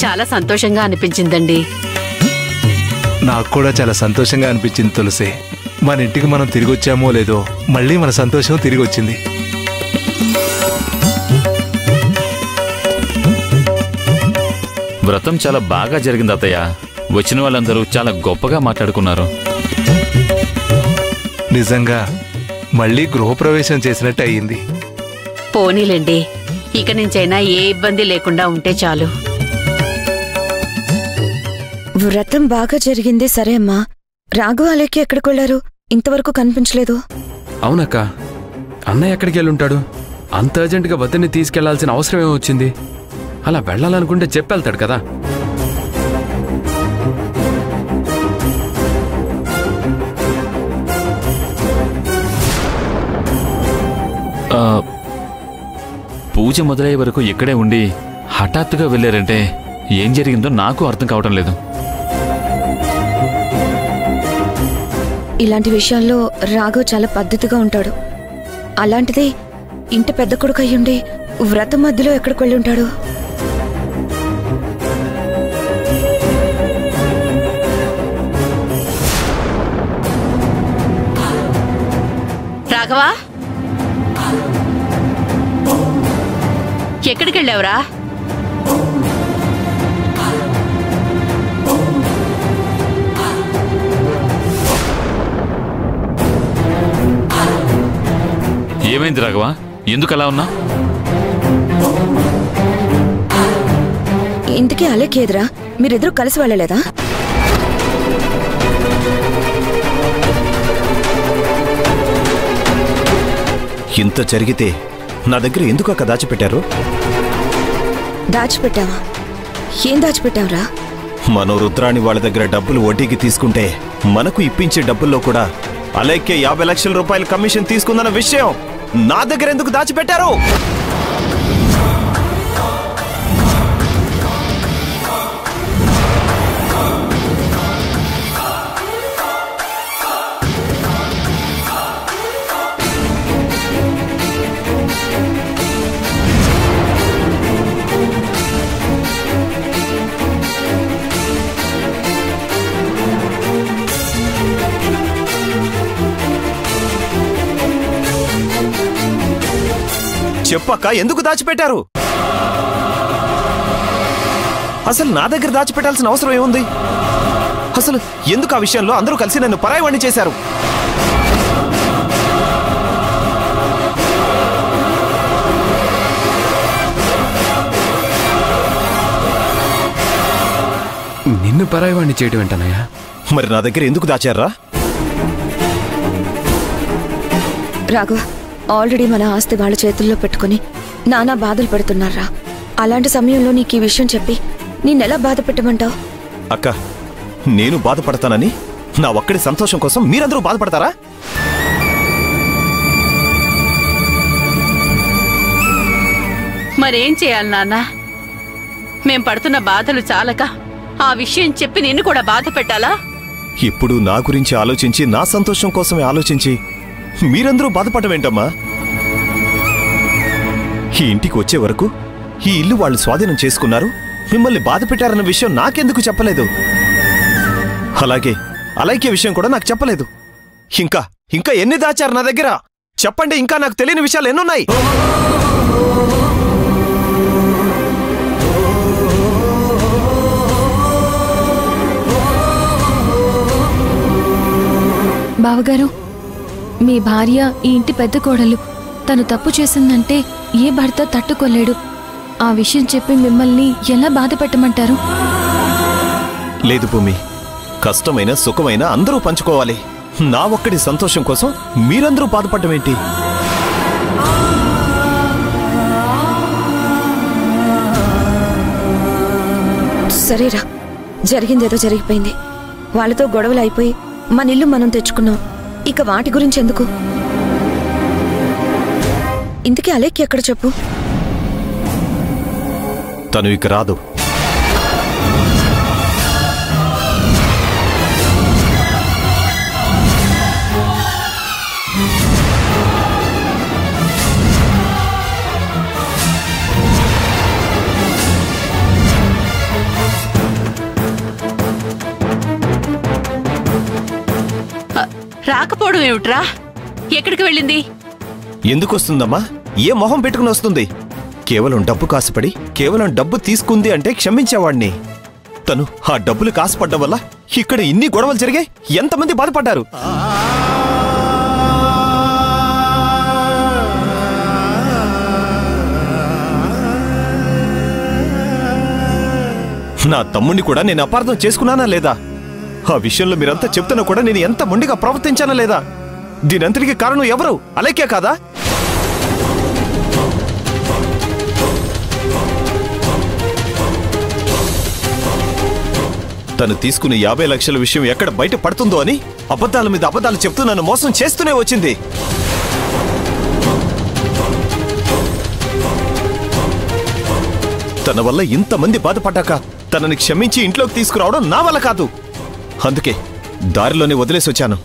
చాలా సంతోషంగా అనిపించిందండి. నాకు కూడా చాలా సంతోషంగా అనిపించింది తులసి. మన ఇంటికి మనం తిరిగి వచ్చామో లేదో మళ్ళీ మన సంతోషం తిరిగి వచ్చింది. వ్రతం చాలా బాగా జరిగింది అత్తయ్య. వచ్చిన వాళ్ళందరూ చాలా గొప్పగా మాట్లాడుకున్నారు. నిజంగా మళ్ళీ గృహప్రవేశం చేసినట్టు అయ్యింది. పోనీలేండి, ఇక నుంచైనా ఏ ఇబ్బంది లేకుండా ఉంటే చాలు. వ్రతం బాగా జరిగింది సరే అమ్మా. రాఘవాలకి ఎక్కడికి వెళ్లారు? ఇంతవరకు కనిపించలేదు. అవునక్క, అన్నయ్య ఎక్కడికి వెళ్ళుంటాడు? అంత అర్జెంటుగా వద్దని తీసుకెళ్లాల్సిన అవసరం ఏమొచ్చింది? అలా వెళ్ళాలనుకుంటే చెప్పెళ్తాడు కదా. పూజ మొదలయ్యే వరకు ఇక్కడే ఉండి హఠాత్తుగా వెళ్ళారంటే ఏం జరిగిందో నాకు అర్థం కావటం లేదు. ఇలాంటి విషయాల్లో రాఘవ్ చాలా పద్ధతిగా ఉంటాడు. అలాంటిది ఇంటి పెద్ద కొడుకు అయ్యుండి వ్రతం మధ్యలో ఎక్కడికి వెళ్ళి ఉంటాడు? రాఘవా, ఎక్కడికి వెళ్ళావురా? ఏమైంది రాఘవా, ఎందుకు అలా ఉన్నా? ఇంటికి అలేకేదిరా, మీరిద్దరూ కలిసి వెళ్ళలేదా? ఇంత జరిగితే నా దగ్గర ఎందుకు అక్క దాచిపెట్టారు? దాచిపెట్టావా? ఏం దాచిపెట్టావురా? మనం రుద్రాణి వాళ్ళ దగ్గర డబ్బులు వడ్డీకి తీసుకుంటే మనకు ఇప్పించే డబ్బుల్లో కూడా అలేఖ్య 50 లక్షల రూపాయలు కమిషన్ తీసుకుందన్న విషయం నా దగ్గర ఎందుకు దాచిపెట్టారు? చెప్పక్క, ఎందుకు దాచిపెట్టారు? అసలు నా దగ్గర దాచిపెట్టాల్సిన అవసరం ఏముంది? అసలు ఎందుకు ఆ విషయంలో అందరూ కలిసి నన్ను పరాయివాణ్ణి చేశారు? నిన్ను పరాయివాణ్ణి చేయడం ఏంటనయ్యా? మరి నా దగ్గర ఎందుకు దాచారా? రాఘవ, ఆల్రెడీ మన ఆస్తి వాళ్ళ చేతుల్లో పెట్టుకుని నానా బాధలు పెడుతున్నారా? అలాంటి సమయంలో నీకు ఈ విషయం చెప్పి నిన్నెలా బాధ పెట్టమంటావు? అక్క, నేను బాధపడతానని నా ఒక్కడి సంతోషం కోసం మీరందరూ బాధపడతారా? మరేం చేయాలి నాన్న? మేం పడుతున్న బాధలు చాలక ఆ విషయం చెప్పి నిన్ను కూడా బాధ పెట్టాలా? ఇప్పుడు నా గురించి ఆలోచించి నా సంతోషం కోసమే ఆలోచించి మీరందరూ బాధపడమేంటమ్మా? ఈ ఇంటికి వచ్చే వరకు ఈ ఇల్లు వాళ్ళు స్వాధీనం చేసుకున్నారు, మిమ్మల్ని బాధ పెట్టారన్న విషయం నాకెందుకు చెప్పలేదు? అలాగే అలైక్య విషయం కూడా నాకు చెప్పలేదు. ఇంకా ఇంకా ఎన్ని దాచారు నా దగ్గర? చెప్పండి, ఇంకా నాకు తెలియని విషయాలు ఎన్నున్నాయి? బావగారు, మీ భార్య ఈ ఇంటి పెద్ద కోడలు. తను తప్పు చేసిందంటే ఏ భర్త తట్టుకోలేడు. ఆ విషయం చెప్పి మిమ్మల్ని ఎలా బాధ పెట్టమంటారు? లేదు భూమి, కష్టమైన సుఖమైన అందరూ పంచుకోవాలి. నా ఒక్కడి సంతోషం కోసం మీరందరూ బాధపడమేంటి? సరేరా, జరిగిందేదో జరిగిపోయింది. వాళ్ళతో గొడవలు అయిపోయి మన ఇల్లు మనం తెచ్చుకున్నాం. ఇక వాటి గురించి ఎందుకు? ఇంతకీ అలేఖ్య ఎక్కడ చెప్పు? తను ఇక రాదు. రాకపోవడం ఏమిట్రా? ఎక్కడికి వెళ్ళింది? ఎందుకు వస్తుందమ్మా? ఏ మొహం పెట్టుకుని వస్తుంది? కేవలం డబ్బు కాసుపడి కేవలం డబ్బు తీసుకుంది అంటే క్షమించేవాణ్ణి. తను ఆ డబ్బులు కాసుపడ్డం వల్ల ఇక్కడ ఇన్ని గొడవలు జరిగాయి. ఎంతమంది బాధపడ్డారు? నా తమ్ముణ్ణి కూడా నేను అపార్థం చేసుకున్నానా లేదా? ఆ విషయంలో మీరంతా చెప్తున్నా కూడా నేను ఎంత మొండిగా ప్రవర్తించానా లేదా? దీనంతటికీ కారణం ఎవరు? అలైకే కాదా? తను తీసుకునే 50 లక్షల విషయం ఎక్కడ బయట పడుతుందో అని అబద్ధాల మీద అబద్ధాలు చెప్తూ నన్ను మోసం చేస్తూనే వచ్చింది. తన వల్ల ఇంతమంది బాధపడ్డాక తనని క్షమించి ఇంట్లోకి తీసుకురావడం నా వల్ల కాదు. అందుకే దారిలోనే వదిలేసి వచ్చాను.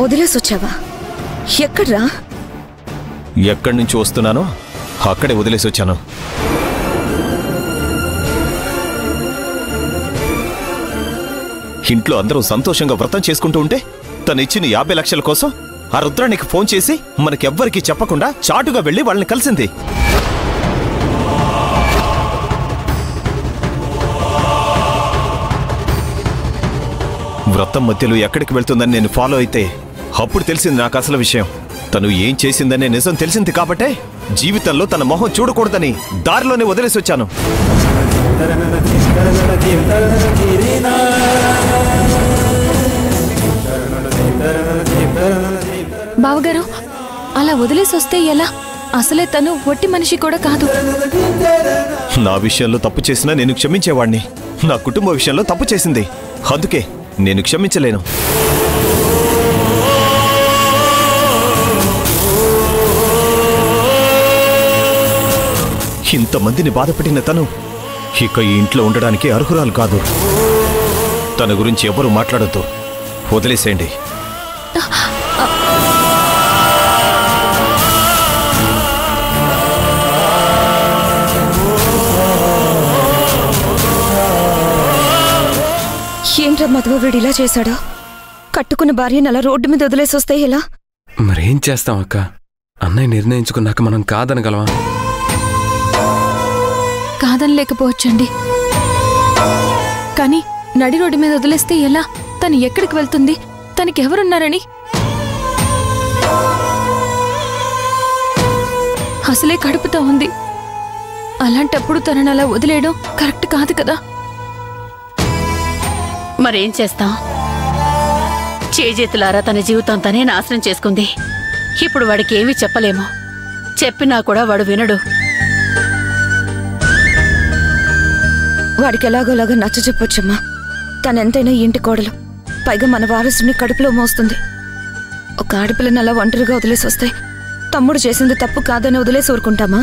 వదిలేసొచ్చావా? ఎక్కడ్రా? ఎక్కడి నుంచి వస్తున్నానో అక్కడే వదిలేసి వచ్చాను. ఇంట్లో అందరూ సంతోషంగా వ్రతం చేసుకుంటూ ఉంటే తను ఇచ్చిన 50 లక్షల కోసం ఆ రుద్రానికి ఫోన్ చేసి మనకెవ్వరికీ చెప్పకుండా చాటుగా వెళ్లి వాళ్ళని కలిసింది. వ్రతం మధ్యలో ఎక్కడికి వెళ్తుందని నేను ఫాలో అయితే అప్పుడు తెలిసింది నాకు అసలు విషయం. తను ఏం చేసిందనే నిజం తెలిసింది కాబట్టే జీవితంలో తన మొహం చూడకూడదని దారిలోనే వదిలేసి వచ్చాను. బావగారు, అలా వదిలేసి వస్తే ఎలా? అసలే తను ఒట్టి మనిషి కూడా కాదు. నా విషయంలో తప్పు చేసినా నేను క్షమించేవాణ్ణి. నా కుటుంబ విషయంలో తప్పు చేసింది, అందుకే నేను క్షమించలేను. ఇంతమందిని బాధపెట్టిన తను ఇక ఈ ఇంట్లో ఉండడానికి అర్హురాలు కాదు. తన గురించి ఎవరు మాట్లాడొద్దు, వదిలేసేయండి. ఏంట్రా మధువ వీడు ఇలా చేశాడు? కట్టుకున్న భార్యను అలా రోడ్డు మీద వదిలేసి వస్తే ఎలా? మరేం చేస్తాం అక్క? అన్నయ్య నిర్ణయించుకున్నాక మనం కాదనగలవా? కాదనలేకపోవచ్చండి, కానీ నడి రోడ్డు మీద వదిలేస్తే ఎలా? తను ఎక్కడికి వెళ్తుంది? తనకెవరున్నారని? అసలే కడుపుతో ఉంది. అలాంటప్పుడు తనని అలా వదిలేయడం కరెక్ట్ కాదు కదా. మరేం చేస్తాం? చేజేతులారా తన జీవితం తనే నాశనం చేసుకుంది. ఇప్పుడు వాడికి ఏమీ చెప్పలేము. చెప్పినా కూడా వాడు వినడు. వాడికి ఎలాగోలాగా నచ్చ చెప్పొచ్చమ్మా. తనెంతైనా ఇంటి కోడలు, పైగా మన వారసుని కడుపులో మోస్తుంది. ఒక ఆడపిల్లని అలా ఒంటరిగా వదిలేసి వస్తే తమ్ముడు చేసింది తప్పు కాదని వదిలేసి ఊరుకుంటామా?